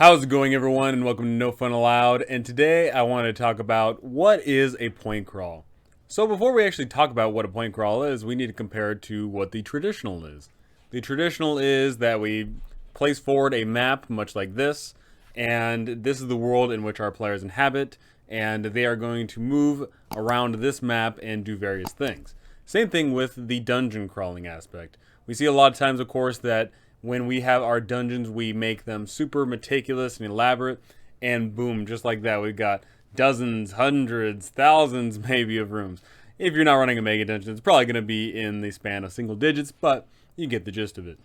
How's it going, everyone, and welcome to No Fun Allowed. And today I want to talk about what is a point crawl. So before we actually talk about what a point crawl is, we need to compare it to what the traditional is. The traditional is that we place forward a map much like this, and this is the world in which our players inhabit, and they are going to move around this map and do various things. Same thing with the dungeon crawling aspect. We see a lot of times, of course, that when we have our dungeons, we make them super meticulous and elaborate, and boom, just like that, we've got dozens, hundreds, thousands maybe of rooms. If you're not running a mega dungeon, it's probably going to be in the span of single digits, but you get the gist of it.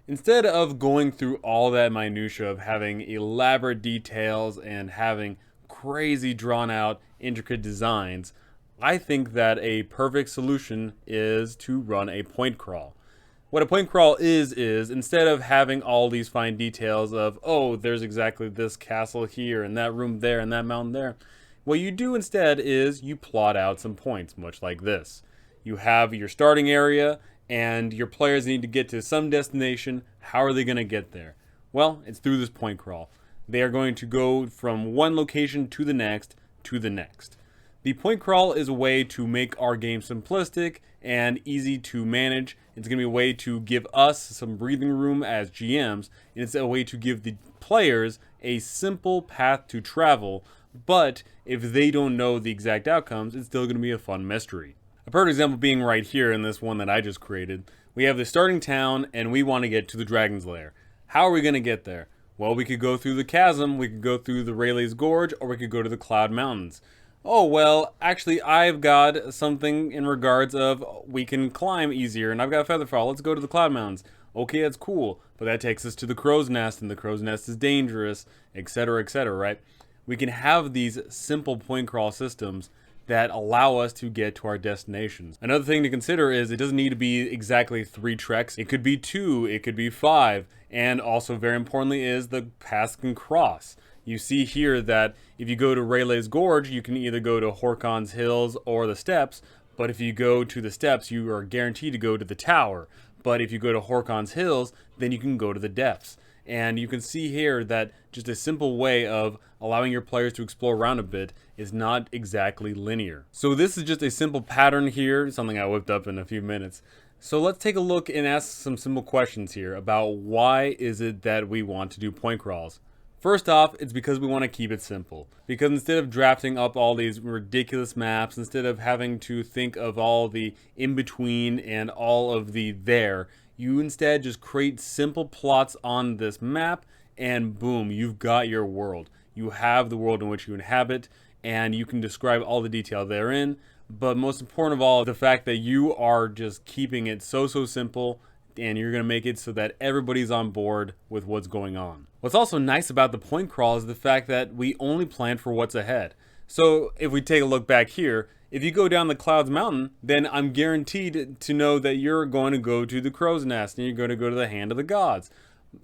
Instead of going through all that minutia of having elaborate details and having crazy drawn out intricate designs, I think that a perfect solution is to run a point crawl. What a point crawl is instead of having all these fine details of, oh, there's exactly this castle here and that room there and that mountain there, what you do instead is you plot out some points, much like this. You have your starting area and your players need to get to some destination. How are they going to get there? Well, it's through this point crawl. They are going to go from one location to the next to the next. The point crawl is a way to make our game simplistic and easy to manage. It's going to be a way to give us some breathing room as GMs, and it's a way to give the players a simple path to travel, but if they don't know the exact outcomes, it's still going to be a fun mystery. A perfect example being right here in this one that I just created. We have the starting town, and we want to get to the Dragon's Lair. How are we going to get there? Well, we could go through the chasm, we could go through the Rayleigh's Gorge, or we could go to the Cloud Mountains. Oh, well, actually, I've got something in regards of we can climb easier, and I've got a feather fall. Let's go to the Cloud Mountains. Okay, that's cool, but that takes us to the Crow's Nest, and the Crow's Nest is dangerous, etc., right? We can have these simple point crawl systems that allow us to get to our destinations. Another thing to consider is it doesn't need to be exactly 3 treks. It could be 2, it could be 5, and also very importantly is the paths can cross. You see here that if you go to Rayleigh's Gorge, you can either go to Horkon's Hills or the Steps, but if you go to the Steps, you are guaranteed to go to the Tower. But if you go to Horkon's Hills, then you can go to the Depths. And you can see here that just a simple way of allowing your players to explore around a bit is not exactly linear. So this is just a simple pattern here, something I whipped up in a few minutes. So let's take a look and ask some simple questions here about why is it that we want to do point crawls. First off, it's because we want to keep it simple. Because instead of drafting up all these ridiculous maps, instead of having to think of all the in-between and all of the there, you instead just create simple plots on this map and boom, you've got your world. You have the world in which you inhabit and you can describe all the detail therein. But most important of all, the fact that you are just keeping it so simple and you're going to make it so that everybody's on board with what's going on. What's also nice about the point crawl is the fact that we only plan for what's ahead. So if we take a look back here, if you go down the Clouds Mountain, then I'm guaranteed to know that you're going to go to the Crow's Nest and you're going to go to the Hand of the Gods.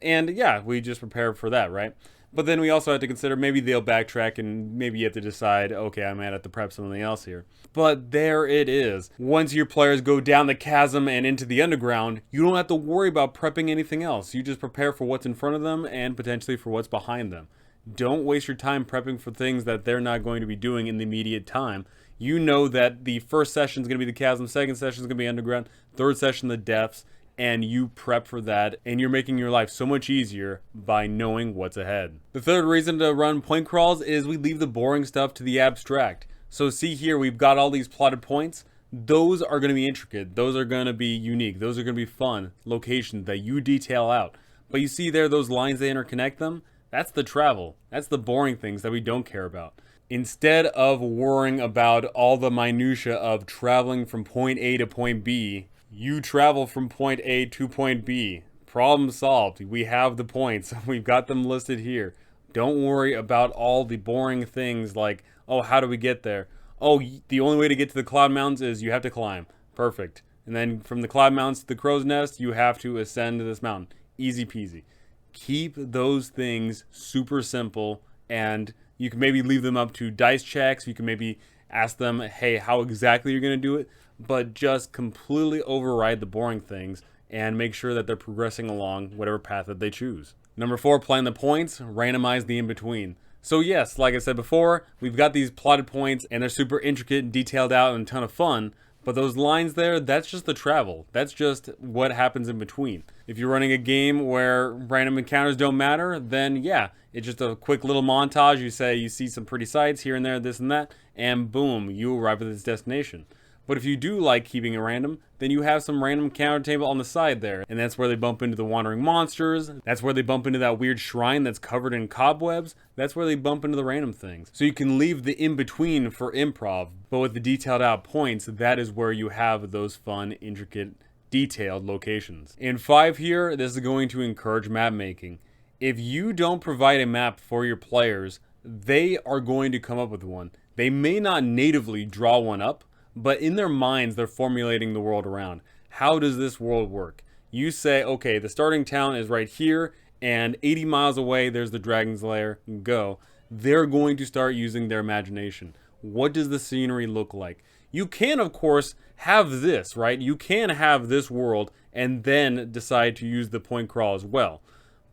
And yeah, we just prepare for that, right? But then we also have to consider maybe they'll backtrack and maybe you have to decide, okay, I might have to prep something else here. But there it is. Once your players go down the chasm and into the underground, you don't have to worry about prepping anything else. You just prepare for what's in front of them and potentially for what's behind them. Don't waste your time prepping for things that they're not going to be doing in the immediate time. You know that the first session is going to be the chasm, second session is going to be underground, third session the depths, and you prep for that, and you're making your life so much easier by knowing what's ahead. The third reason to run point crawls is we leave the boring stuff to the abstract. So see here, we've got all these plotted points. Those are going to be intricate. Those are going to be unique. Those are going to be fun locations that you detail out. But you see there, those lines, they interconnect them. That's the travel. That's the boring things that we don't care about. Instead of worrying about all the minutia of traveling from point A to point B, you travel from point A to point B. Problem solved. We have the points. We've got them listed here. Don't worry about all the boring things like, oh, how do we get there? Oh, the only way to get to the Cloud Mountains is you have to climb. Perfect. And then from the Cloud Mountains to the Crow's Nest, you have to ascend to this mountain. Easy peasy. Keep those things super simple, and you can maybe leave them up to dice checks. You can maybe ask them, hey, how exactly you're going to do it, but just completely override the boring things and make sure that they're progressing along whatever path that they choose. Number 4, plan the points, randomize the in-between. So yes, like I said before, we've got these plotted points and they're super intricate and detailed out and a ton of fun, but those lines there, that's just the travel. That's just what happens in between. If you're running a game where random encounters don't matter, then yeah, it's just a quick little montage. You say you see some pretty sights here and there, this and that, and boom, you arrive at this destination. But if you do like keeping it random, then you have some random counter table on the side there. And that's where they bump into the wandering monsters. That's where they bump into that weird shrine that's covered in cobwebs. That's where they bump into the random things. So you can leave the in-between for improv, but with the detailed out points, that is where you have those fun, intricate, detailed locations. In 5 here, this is going to encourage map making. If you don't provide a map for your players, they are going to come up with one. They may not natively draw one up, but in their minds, they're formulating the world around. How does this world work? You say, okay, the starting town is right here, and 80 miles away, there's the dragon's lair. Go. They're going to start using their imagination. What does the scenery look like? You can, of course, have this, right? You can have this world and then decide to use the point crawl as well.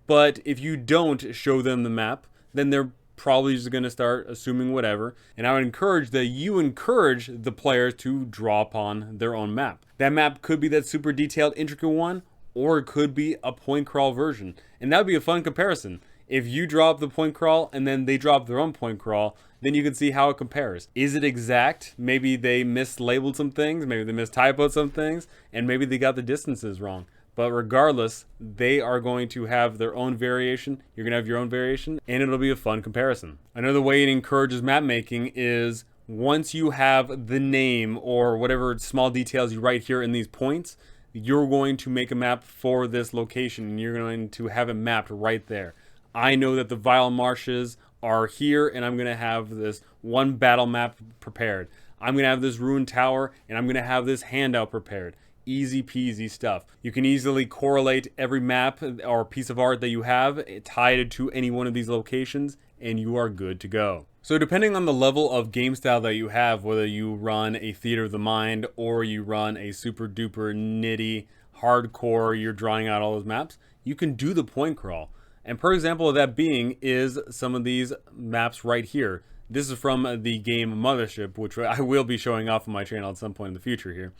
But if you don't show them the map, then they're probably just going to start assuming whatever. And I would encourage that you encourage the players to draw upon their own map. That map could be that super detailed, intricate one, or it could be a point crawl version. And that would be a fun comparison. If you draw up the point crawl and then they draw up their own point crawl, then you can see how it compares. Is it exact? Maybe they mislabeled some things, maybe they mistypoed some things, and maybe they got the distances wrong. But regardless, they are going to have their own variation. You're going to have your own variation, and it'll be a fun comparison. Another way it encourages map making is once you have the name or whatever small details you write here in these points, you're going to make a map for this location, and you're going to have it mapped right there. I know that the Vile Marshes are here, and I'm going to have this one battle map prepared. I'm going to have this ruined tower, and I'm going to have this handout prepared. Easy peasy stuff. You can easily correlate every map or piece of art that you have, tie it to any one of these locations, and you are good to go. So depending on the level of game style that you have, whether you run a theater of the mind or you run a super duper nitty hardcore, you're drawing out all those maps, you can do the point crawl. And per example of that being is some of these maps right here. This is from the game Mothership, which I will be showing off on my channel at some point in the future here.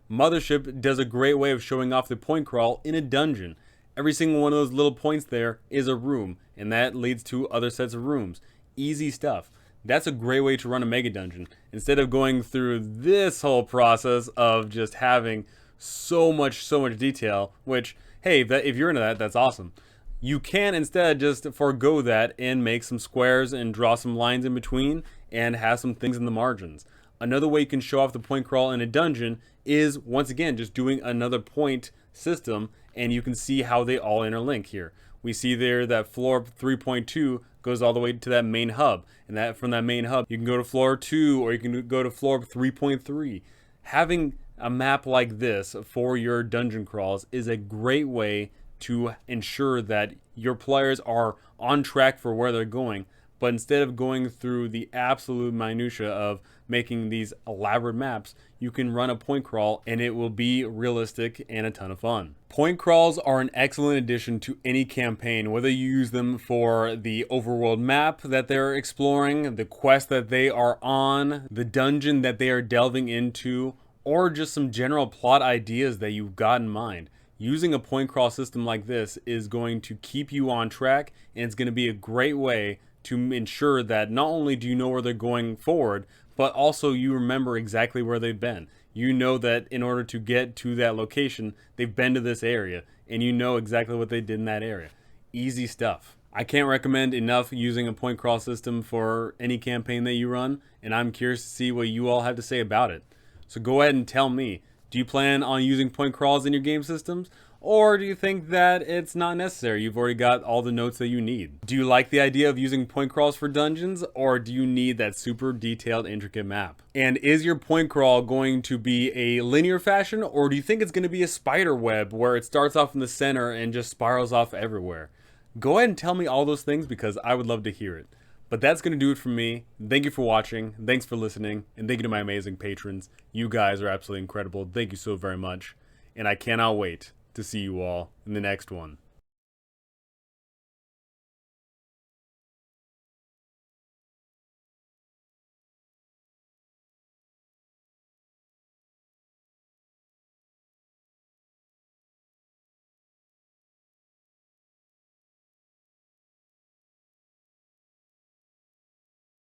Mothership does a great way of showing off the point crawl in a dungeon. Every single one of those little points there is a room, and that leads to other sets of rooms. Easy stuff. That's a great way to run a mega dungeon. Instead of going through this whole process of just having so much detail, which, hey, if you're into that, that's awesome. You can instead just forego that and make some squares and draw some lines in between and have some things in the margins. Another way you can show off the point crawl in a dungeon is, once again, just doing another point system, and you can see how they all interlink here. We see there that floor 3.2 goes all the way to that main hub, and that from that main hub, you can go to floor 2 or you can go to floor 3.3. Having a map like this for your dungeon crawls is a great way to ensure that your players are on track for where they're going, but instead of going through the absolute minutia of making these elaborate maps, you can run a point crawl and it will be realistic and a ton of fun. Point crawls are an excellent addition to any campaign, whether you use them for the overworld map that they're exploring, the quest that they are on, the dungeon that they are delving into, or just some general plot ideas that you've got in mind. Using a point crawl system like this is going to keep you on track, and it's going to be a great way to ensure that not only do you know where they're going forward, but also you remember exactly where they've been. You know that in order to get to that location, they've been to this area, and you know exactly what they did in that area. Easy stuff. I can't recommend enough using a point crawl system for any campaign that you run, and I'm curious to see what you all have to say about it. So go ahead and tell me, do you plan on using point crawls in your game systems? Or do you think that it's not necessary? You've already got all the notes that you need. Do you like the idea of using point crawls for dungeons? Or do you need that super detailed, intricate map? And is your point crawl going to be a linear fashion? Or do you think it's going to be a spider web where it starts off in the center and just spirals off everywhere? Go ahead and tell me all those things because I would love to hear it. But that's going to do it for me. Thank you for watching. Thanks for listening. And thank you to my amazing patrons. You guys are absolutely incredible. Thank you so very much. And I cannot wait to see you all in the next one.